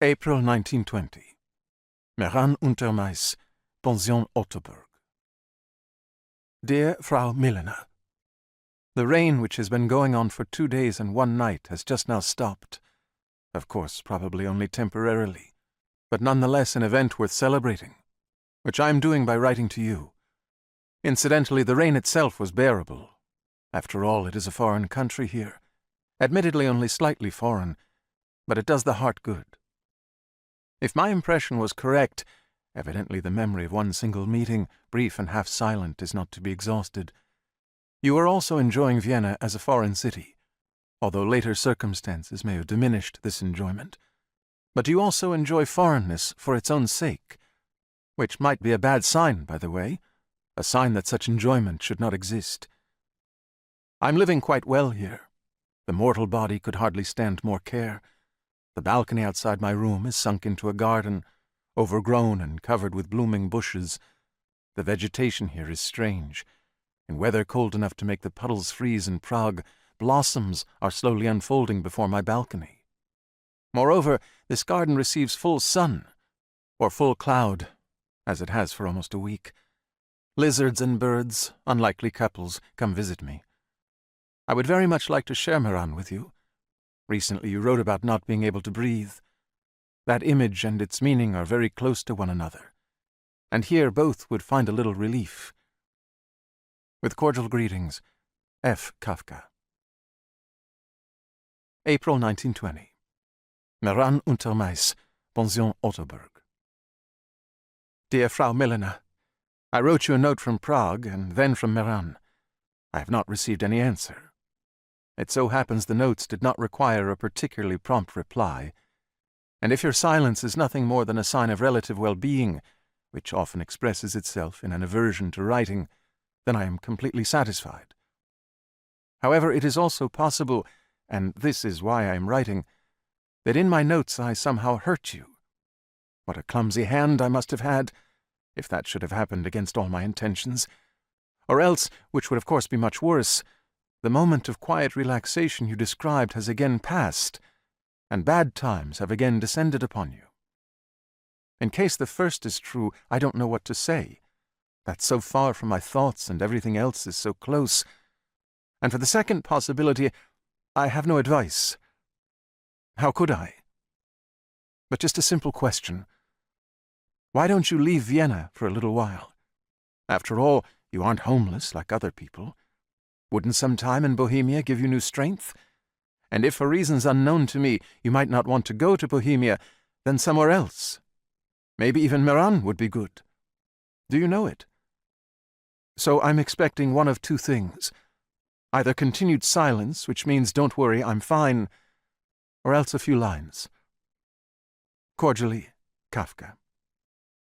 April 1920. Meran unter Mais, Pension Audiobook. Dear Frau Milena, the rain which has been going on for 2 days and 1 night has just now stopped. Of course, probably only temporarily, but nonetheless an event worth celebrating, which I am doing by writing to you. Incidentally, the rain itself was bearable. After all, it is a foreign country here, admittedly only slightly foreign, but it does the heart good. If my impression was correct, evidently the memory of one single meeting, brief and half silent, is not to be exhausted. You are also enjoying Vienna as a foreign city, although later circumstances may have diminished this enjoyment. But you also enjoy foreignness for its own sake, which might be a bad sign, by the way, a sign that such enjoyment should not exist. I'm living quite well here. The mortal body could hardly stand more care. The balcony outside my room is sunk into a garden, overgrown and covered with blooming bushes. The vegetation here is strange. In weather cold enough to make the puddles freeze in Prague, blossoms are slowly unfolding before my balcony. Moreover, this garden receives full sun, or full cloud, as it has for almost a week. Lizards and birds, unlikely couples, come visit me. I would very much like to share Meran with you. Recently you wrote about not being able to breathe. That image and its meaning are very close to one another, and here both would find a little relief. With cordial greetings, F. Kafka. April 1920. Meran unter Mais, Pension Audiobook. Dear Frau Milena, I wrote you a note from Prague and then from Meran. I have not received any answer. It so happens the notes did not require a particularly prompt reply, and if your silence is nothing more than a sign of relative well-being, which often expresses itself in an aversion to writing, then I am completely satisfied. However, it is also possible, and this is why I am writing, that in my notes I somehow hurt you. What a clumsy hand I must have had, if that should have happened against all my intentions. Or else, which would of course be much worse, the moment of quiet relaxation you described has again passed, and bad times have again descended upon you. In case the first is true, I don't know what to say. That's so far from my thoughts, and everything else is so close. And for the second possibility, I have no advice. How could I? But just a simple question. Why don't you leave Vienna for a little while? After all, you aren't homeless like other people. Wouldn't some time in Bohemia give you new strength? And if for reasons unknown to me you might not want to go to Bohemia, then somewhere else. Maybe even Meran would be good. Do you know it? So I'm expecting one of two things. Either continued silence, which means don't worry, I'm fine, or else a few lines. Cordially, Kafka.